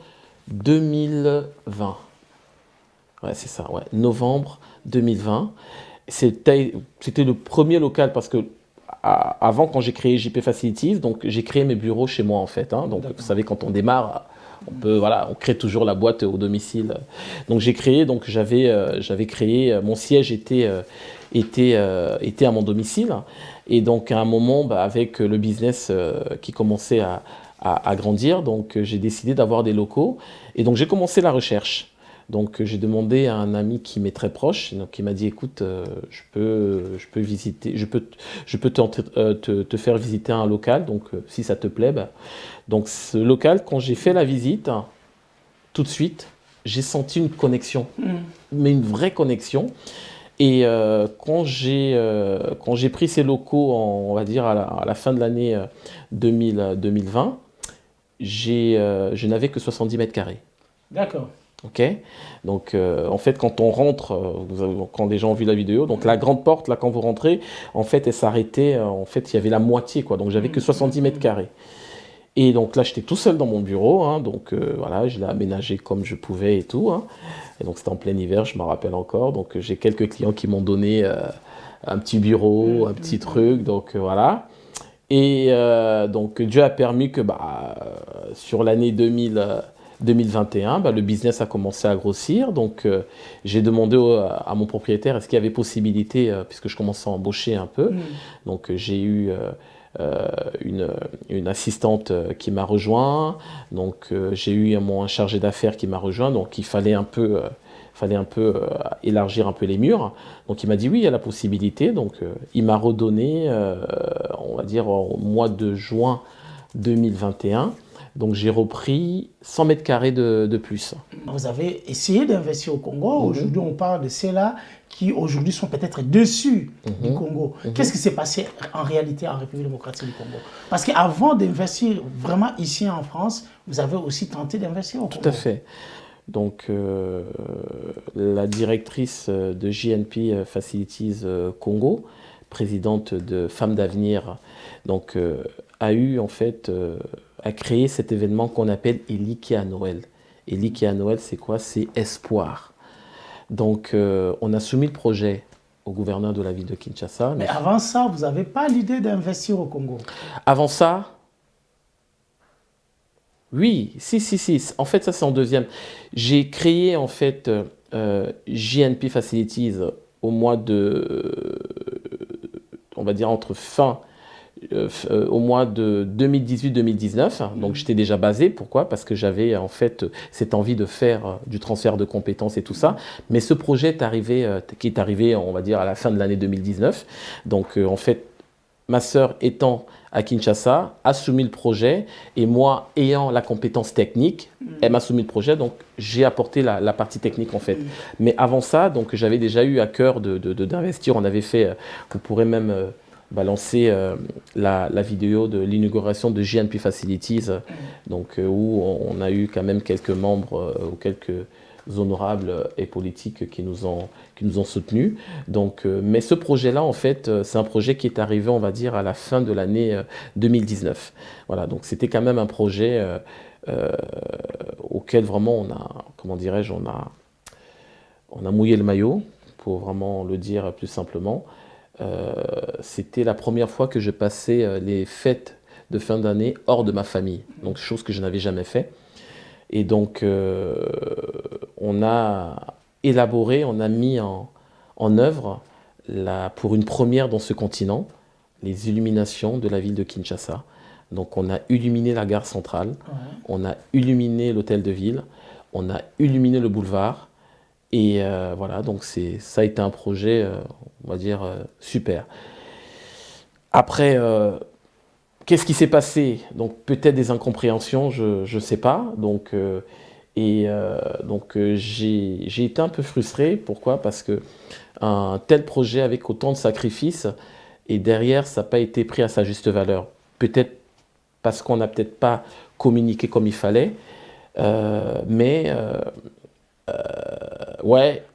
2020. Ouais, c'est ça, ouais. Novembre 2020. C'était le premier local parce que avant, quand j'ai créé JP Facilities, donc j'ai créé mes bureaux chez moi en fait. Hein, donc vous savez, quand on démarre, on crée toujours la boîte au domicile. Donc j'ai créé, donc j'avais créé, mon siège était à mon domicile. Et donc à un moment, avec le business qui commençait à grandir, donc j'ai décidé d'avoir des locaux. Et donc j'ai commencé la recherche. Donc j'ai demandé à un ami qui m'est très proche, donc il m'a dit écoute, je peux te faire visiter un local, donc si ça te plaît. Donc ce local, quand j'ai fait la visite, tout de suite, j'ai senti une connexion, mais une vraie connexion. Et quand j'ai pris ces locaux, on va dire à la fin de l'année 2020, je n'avais que 70 mètres carrés. D'accord. Ok, donc en fait quand on rentre, quand les gens ont vu la vidéo, donc la grande porte là quand vous rentrez, en fait elle s'arrêtait, en fait il y avait la moitié quoi, donc j'avais que 70 mètres carrés. Et donc là j'étais tout seul dans mon bureau, hein, donc voilà, je l'ai aménagé comme je pouvais et tout, hein. Et donc c'était en plein hiver, je me rappelle encore, donc j'ai quelques clients qui m'ont donné un petit bureau, un petit truc, donc voilà. Et donc Dieu a permis que sur l'année 2021, le business a commencé à grossir, donc j'ai demandé à mon propriétaire est-ce qu'il y avait possibilité, puisque je commençais à embaucher un peu, donc j'ai eu une assistante qui m'a rejoint, donc j'ai eu un chargé d'affaires qui m'a rejoint, donc il fallait un peu élargir un peu les murs, donc il m'a dit oui, il y a la possibilité, donc il m'a redonné, on va dire au mois de juin 2021. Donc j'ai repris 100 mètres carrés de plus. Vous avez essayé d'investir au Congo. Aujourd'hui, on parle de ceux-là qui aujourd'hui sont peut-être déçus du Congo. Qu'est-ce qui s'est passé en réalité en République démocratique du Congo? Parce qu'avant d'investir vraiment ici en France, vous avez aussi tenté d'investir au Congo. Tout à fait. Donc la directrice de JNP Facilities Congo, présidente de Femmes d'Avenir, donc a eu en fait a créé cet événement qu'on appelle Eliki à Noël. Eliki à Noël, c'est quoi? C'est espoir. Donc, on a soumis le projet au gouverneur de la ville de Kinshasa. Mais avant ça, vous n'avez pas l'idée d'investir au Congo? Avant ça, oui, si. En fait, ça, c'est en deuxième. J'ai créé, en fait, JNP Facilities au mois de... on va dire entre au mois de 2018-2019, donc j'étais déjà basé. Pourquoi? Parce que j'avais en fait cette envie de faire du transfert de compétences et tout ça. Mais ce projet qui est arrivé, on va dire, à la fin de l'année 2019. Donc en fait, ma sœur étant à Kinshasa a soumis le projet et moi ayant la compétence technique, elle m'a soumis le projet, donc j'ai apporté la partie technique en fait. Mais avant ça, donc j'avais déjà eu à cœur d'investir. On avait fait, vous pourrez même balancer la vidéo de l'inauguration de JNP Facilities, donc où on a eu quand même quelques membres ou quelques honorables et politiques qui nous ont soutenus. Donc, mais ce projet-là, en fait, c'est un projet qui est arrivé, on va dire, à la fin de l'année 2019. Voilà, donc c'était quand même un projet auquel vraiment on a, comment dirais-je, on a mouillé le maillot, pour vraiment le dire plus simplement. C'était la première fois que je passais les fêtes de fin d'année hors de ma famille, donc chose que je n'avais jamais fait. Et donc, on a élaboré, on a mis en œuvre, pour une première dans ce continent, les illuminations de la ville de Kinshasa. Donc, on a illuminé la gare centrale, on a illuminé l'hôtel de ville, on a illuminé le boulevard. Et voilà, donc ça a été un projet, on va dire, super. Après, qu'est-ce qui s'est passé? Donc peut-être des incompréhensions, je ne sais pas. Donc, j'ai été un peu frustré. Pourquoi? Parce qu'un tel projet avec autant de sacrifices, et derrière, ça n'a pas été pris à sa juste valeur. Peut-être parce qu'on n'a peut-être pas communiqué comme il fallait, ouais.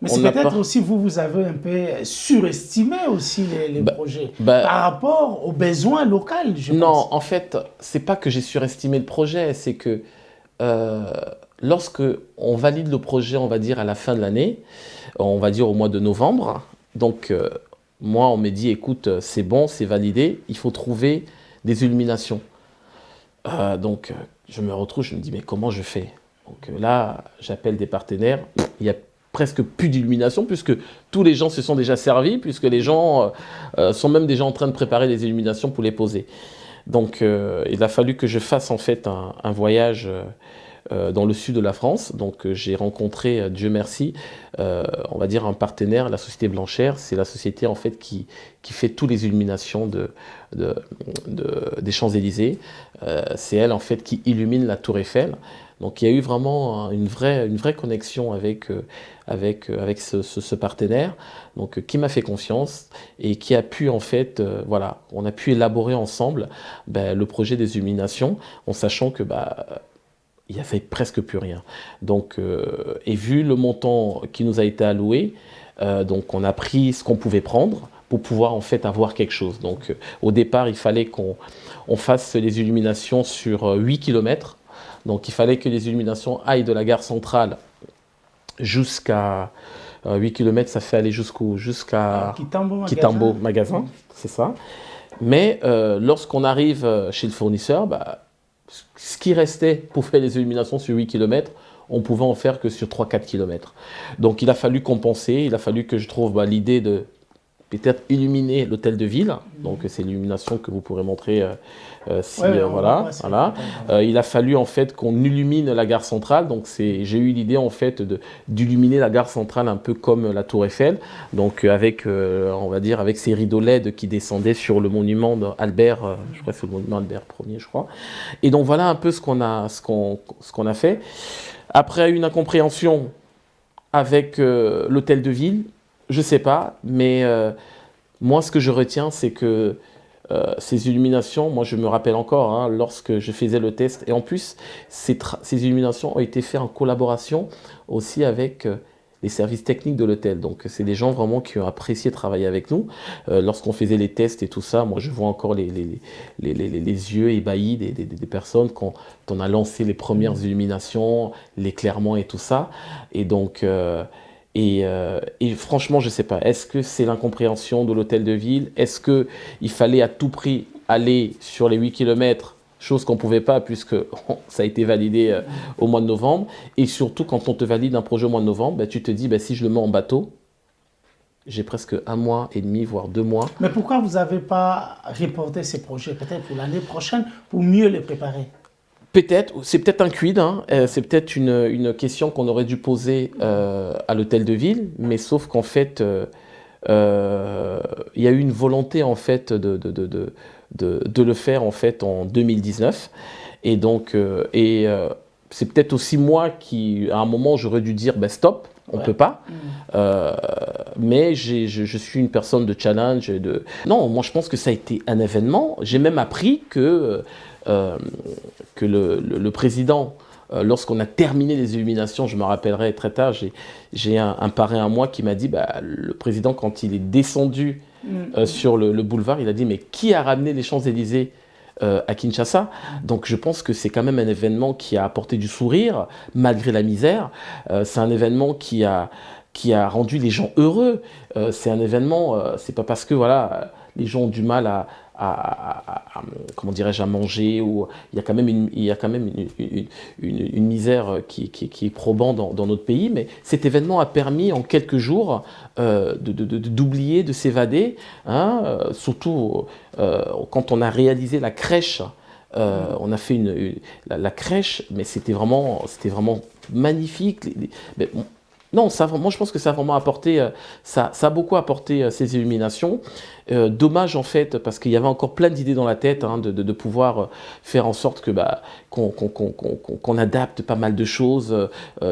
Mais c'est peut-être aussi vous avez un peu surestimé aussi les projets par rapport aux besoins locaux, je pense. Non, en fait, c'est pas que j'ai surestimé le projet, c'est que lorsque on valide le projet, on va dire à la fin de l'année, on va dire au mois de novembre, donc moi on me dit écoute, c'est bon, c'est validé, il faut trouver des illuminations. Donc je me retrouve, je me dis mais comment je fais? Donc là, j'appelle des partenaires, il y a presque plus d'illumination puisque tous les gens se sont déjà servis, puisque les gens sont même déjà en train de préparer les illuminations pour les poser. Donc il a fallu que je fasse en fait un voyage dans le sud de la France. Donc j'ai rencontré, Dieu merci, on va dire un partenaire, la société Blanchère. C'est la société en fait qui fait toutes les illuminations des Champs-Élysées. C'est elle en fait qui illumine la Tour Eiffel. Donc il y a eu vraiment une vraie connexion avec ce partenaire, donc qui m'a fait confiance et qui a pu en fait, voilà, on a pu élaborer ensemble le projet des illuminations, en sachant que il n'y avait presque plus rien. Donc, et vu le montant qui nous a été alloué, donc on a pris ce qu'on pouvait prendre pour pouvoir en fait avoir quelque chose. Donc au départ, il fallait qu'on fasse les illuminations sur 8 km. Donc il fallait que les illuminations aillent de la gare centrale jusqu'à 8 km, ça fait aller jusqu'à Kitambo magasin, c'est ça. Mais lorsqu'on arrive chez le fournisseur, ce qui restait pour faire les illuminations sur 8 km, on pouvait en faire que sur 3-4 km. Donc il a fallu compenser, il a fallu que je trouve l'idée de peut-être illuminer l'hôtel de ville. Donc c'est l'illumination que vous pourrez montrer voilà. Il a fallu en fait qu'on illumine la gare centrale. Donc j'ai eu l'idée en fait d'illuminer la gare centrale un peu comme la Tour Eiffel. Donc avec on va dire avec ces rideaux LED qui descendaient sur le monument d'Albert, je crois que c'est le monument Albert Ier, je crois. Et donc voilà un peu ce qu'on a fait. Après une incompréhension avec l'hôtel de ville. Je sais pas, mais moi, ce que je retiens, c'est que ces illuminations, moi, je me rappelle encore, lorsque je faisais le test, et en plus, ces illuminations ont été faites en collaboration aussi avec les services techniques de l'hôtel. Donc, c'est des gens vraiment qui ont apprécié travailler avec nous. Lorsqu'on faisait les tests et tout ça, moi, je vois encore les yeux ébahis des personnes quand on a lancé les premières illuminations, l'éclairement et tout ça. Et donc... Et franchement, je ne sais pas, est-ce que c'est l'incompréhension de l'hôtel de ville? Est-ce qu'il fallait à tout prix aller sur les 8 km, chose qu'on ne pouvait pas puisque ça a été validé au mois de novembre? Et surtout, quand on te valide un projet au mois de novembre, tu te dis, si je le mets en bateau, j'ai presque 1 mois et demi, voire 2 mois. Mais pourquoi vous n'avez pas reporté ces projets, peut-être pour l'année prochaine, pour mieux les préparer? Peut-être, c'est peut-être un quid, c'est peut-être une question qu'on aurait dû poser à l'hôtel de ville, mais sauf qu'en fait, il y a eu une volonté en fait de le faire en fait en 2019, et donc c'est peut-être aussi moi qui, à un moment, j'aurais dû dire stop, on peut pas. Mais je suis une personne de challenge. Non, moi je pense que ça a été un événement. J'ai même appris que le président, lorsqu'on a terminé les illuminations, je me rappellerai très tard, j'ai un parrain à moi qui m'a dit, le président, quand il est descendu sur le boulevard, il a dit, mais qui a ramené les Champs-Élysées à Kinshasa? Donc je pense que c'est quand même un événement qui a apporté du sourire, malgré la misère. C'est un événement qui a qui a rendu les gens heureux. C'est un événement, c'est pas parce que voilà, les gens ont du mal comment dirais-je, à manger, ou il y a quand même une misère qui est probante dans notre pays, mais cet événement a permis en quelques jours d'oublier, de s'évader, hein, surtout quand on a réalisé la crèche. On a fait la crèche, mais c'était vraiment magnifique. Mais, non, moi je pense que ça a vraiment apporté, ça a beaucoup apporté ces illuminations. Dommage en fait, parce qu'il y avait encore plein d'idées dans la tête, hein, de pouvoir faire en sorte que qu'on adapte pas mal de choses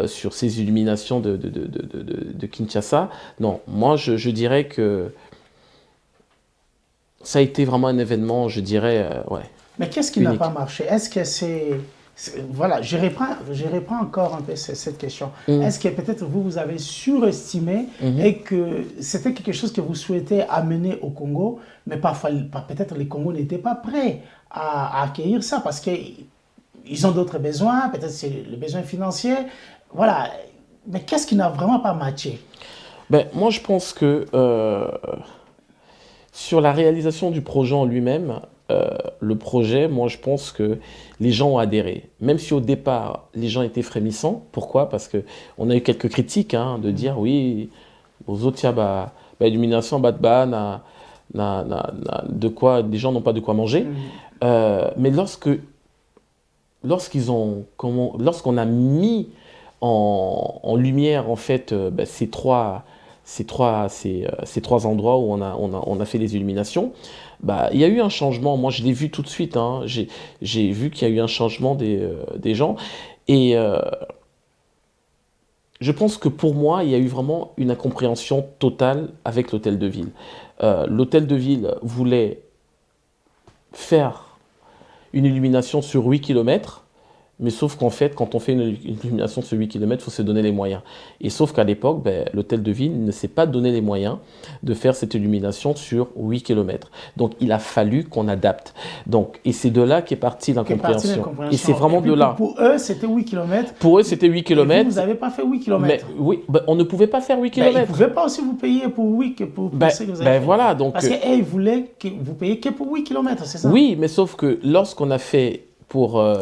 sur ces illuminations de Kinshasa. Non, moi je dirais que ça a été vraiment un événement, je dirais, ouais. Mais qu'est-ce qui n'a pas marché? Est-ce que voilà, je reprends encore un peu cette question. Est-ce que peut-être vous avez surestimé et que c'était quelque chose que vous souhaitez amener au Congo, mais parfois, peut-être les Congos n'étaient pas prêts à accueillir ça parce qu'ils ont d'autres besoins, peut-être c'est le besoin financier. Voilà. Mais qu'est-ce qui n'a vraiment pas matché? Ben, moi, je pense que sur la réalisation du projet en lui-même, le projet, moi je pense que les gens ont adhéré. Même si au départ, les gens étaient frémissants. Pourquoi? Parce qu'on a eu quelques critiques, hein, de dire oui, aux autres, illumination, de quoi, les gens n'ont pas de quoi manger. Mais lorsqu'on a mis en lumière en fait ces trois endroits où on a fait les illuminations, il y a eu un changement. Moi, je l'ai vu tout de suite. Hein. J'ai vu qu'il y a eu un changement des gens. Et je pense que pour moi, il y a eu vraiment une incompréhension totale avec l'hôtel de ville. L'hôtel de ville voulait faire une illumination sur 8 km. Mais sauf qu'en fait, quand on fait une illumination sur 8 km, il faut se donner les moyens. Et sauf qu'à l'époque, l'hôtel de ville ne s'est pas donné les moyens de faire cette illumination sur 8 km. Donc, il a fallu qu'on adapte. Donc, et c'est de là qu'est partie l'incompréhension. Et c'est vraiment de là. Pour eux, c'était 8 km. Pour eux, c'était 8 km. Vous n'avez pas fait 8 km. Mais oui, on ne pouvait pas faire 8 km. Ils ne pouvaient pas aussi vous payer pour 8 km. Parce qu'ils voulaient que vous payiez que pour 8 km, c'est ça? Oui, mais sauf que lorsqu'on a fait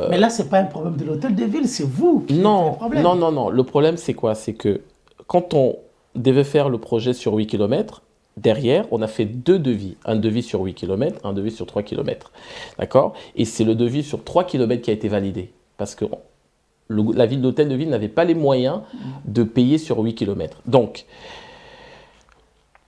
Mais là, ce n'est pas un problème de l'hôtel de ville, c'est vous qui avez le problème. Non. Le problème, c'est quoi? C'est que quand on devait faire le projet sur 8 km, derrière, on a fait 2 devis. Un devis sur 8 km, un devis sur 3 km. D'accord? Et c'est le devis sur 3 km qui a été validé. Parce que la ville d'hôtel de ville n'avait pas les moyens de payer sur 8 km. Donc,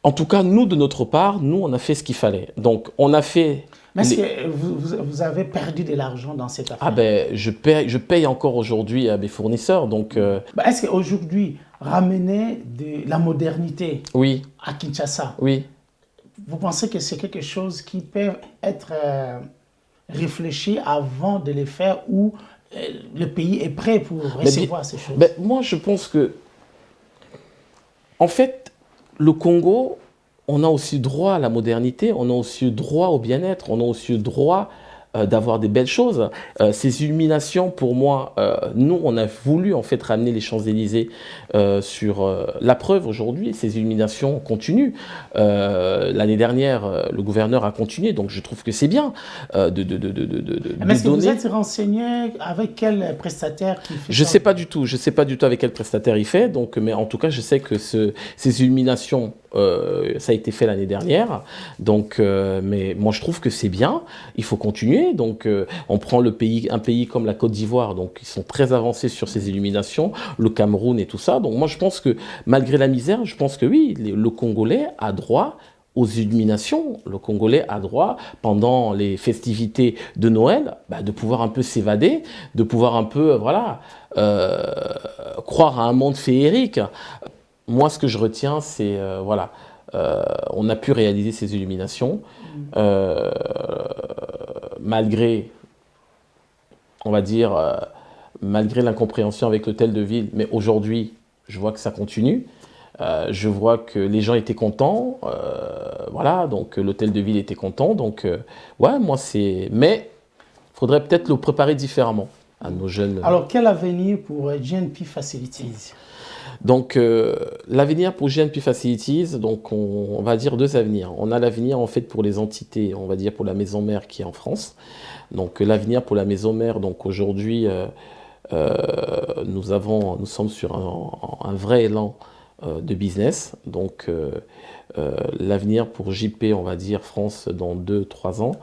en tout cas, nous, de notre part, on a fait ce qu'il fallait. Donc, on a fait... Mais est-ce que vous avez perdu de l'argent dans cette affaire? Je paye encore aujourd'hui à mes fournisseurs. Donc, est-ce qu'aujourd'hui, ramener de la modernité à Kinshasa, vous pensez que c'est quelque chose qui peut être réfléchi avant de le faire ou le pays est prêt pour recevoir ces choses? Moi, je pense que, en fait, le Congo... On a aussi droit à la modernité, on a aussi droit au bien-être, on a aussi droit d'avoir des belles choses. Ces illuminations, pour moi, nous, on a voulu en fait ramener les Champs-Élysées sur la preuve aujourd'hui. Ces illuminations continuent. L'année dernière, le gouverneur a continué, donc je trouve que c'est bien Mais est-ce que vous êtes renseigné avec quel prestataire qui fait ça? Je sais pas du tout avec quel prestataire il fait. Donc, mais en tout cas, je sais que ces illuminations, ça a été fait l'année dernière. Donc, mais moi, je trouve que c'est bien. Il faut continuer. Donc, on prend un pays comme la Côte d'Ivoire, donc ils sont très avancés sur ces illuminations, le Cameroun et tout ça. Donc, moi, je pense que malgré la misère, je pense que oui, le Congolais a droit aux illuminations. Le Congolais a droit, pendant les festivités de Noël, de pouvoir un peu s'évader, de pouvoir un peu, croire à un monde féerique. Moi, ce que je retiens, c'est, on a pu réaliser ces illuminations, malgré, on va dire, malgré l'incompréhension avec l'hôtel de ville. Mais aujourd'hui, je vois que ça continue. Je vois que les gens étaient contents. Donc l'hôtel de ville était content. Donc, moi, c'est... Mais il faudrait peut-être le préparer différemment. à nos jeunes. Alors, quel avenir pour GNP Facilities? Donc, l'avenir pour GNP Facilities, donc on va dire deux avenirs. On a l'avenir en fait pour les entités, on va dire pour la maison mère qui est en France. Donc, l'avenir pour la maison mère, donc aujourd'hui, nous sommes sur un vrai élan de business. Donc, l'avenir pour JP, on va dire France dans 2-3 ans,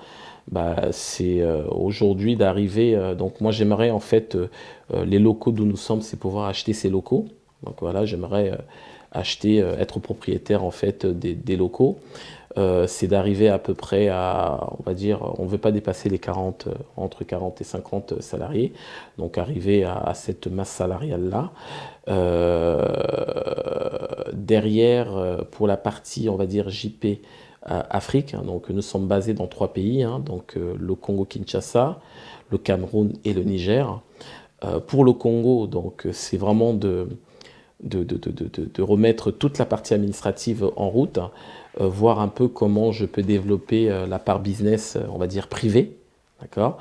c'est aujourd'hui d'arriver. Donc, moi, j'aimerais en fait les locaux d'où nous sommes, c'est pouvoir acheter ces locaux. Donc voilà, j'aimerais être propriétaire en fait des locaux. C'est d'arriver à peu près à, on va dire, on ne veut pas dépasser les 40, entre 40 et 50 salariés. Donc arriver à cette masse salariale-là. Derrière, pour la partie, on va dire, JP Afrique, donc nous sommes basés dans 3 pays, donc le Congo-Kinshasa, le Cameroun et le Niger. Pour le Congo, donc c'est vraiment de remettre toute la partie administrative en route, voir un peu comment je peux développer la part business, on va dire privée, d'accord,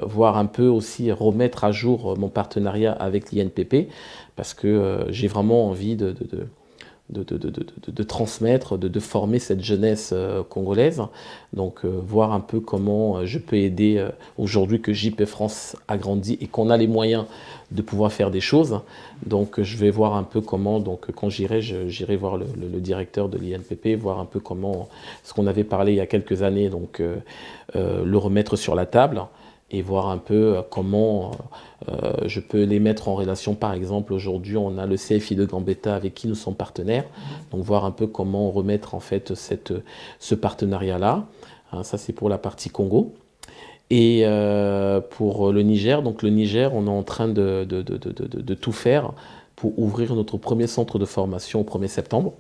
voir un peu aussi remettre à jour mon partenariat avec l'INPP, parce que j'ai vraiment envie de transmettre, de former cette jeunesse congolaise. Donc voir un peu comment je peux aider aujourd'hui que JP France a grandi et qu'on a les moyens de pouvoir faire des choses. Donc je vais voir un peu comment, donc quand j'irai voir le directeur de l'INPP, voir un peu comment, ce qu'on avait parlé il y a quelques années, donc le remettre sur la table et voir un peu comment je peux les mettre en relation. Par exemple, aujourd'hui, on a le CFI de Gambetta avec qui nous sommes partenaires. Donc, voir un peu comment remettre en fait ce partenariat-là. Ça, c'est pour la partie Congo. Et pour le Niger, donc le Niger, on est en train de tout faire pour ouvrir notre premier centre de formation au 1er septembre.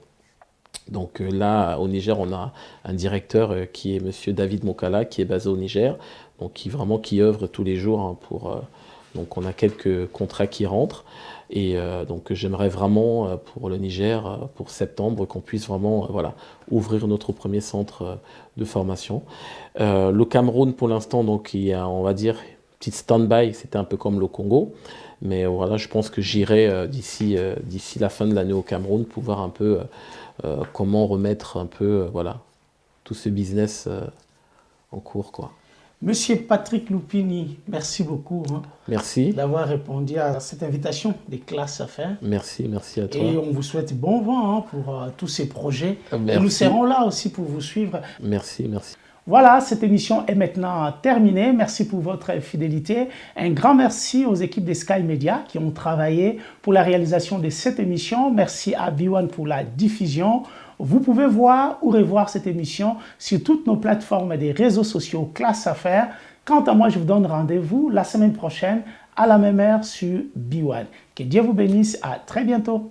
Donc là, au Niger, on a un directeur qui est monsieur David Mokala, qui est basé au Niger, donc qui œuvre tous les jours pour... donc on a quelques contrats qui rentrent. Et donc j'aimerais vraiment pour le Niger, pour septembre, qu'on puisse vraiment ouvrir notre premier centre de formation. Le Cameroun, pour l'instant, donc il y a, on va dire, petite stand-by, c'était un peu comme le Congo. Mais voilà, je pense que j'irai d'ici la fin de l'année au Cameroun pour voir un peu comment remettre un peu tout ce business en cours, quoi. Monsieur Patrick Lupini, merci beaucoup merci d'avoir répondu à cette invitation des classes à faire. Merci à toi. Et on vous souhaite bon vent pour tous ces projets. Merci. Et nous serons là aussi pour vous suivre. Merci. Voilà, cette émission est maintenant terminée. Merci pour votre fidélité. Un grand merci aux équipes des Sky Media qui ont travaillé pour la réalisation de cette émission. Merci à B1 pour la diffusion. Vous pouvez voir ou revoir cette émission sur toutes nos plateformes des réseaux sociaux Classe Affaires. Quant à moi, je vous donne rendez-vous la semaine prochaine à la même heure sur B1. Que Dieu vous bénisse. À très bientôt.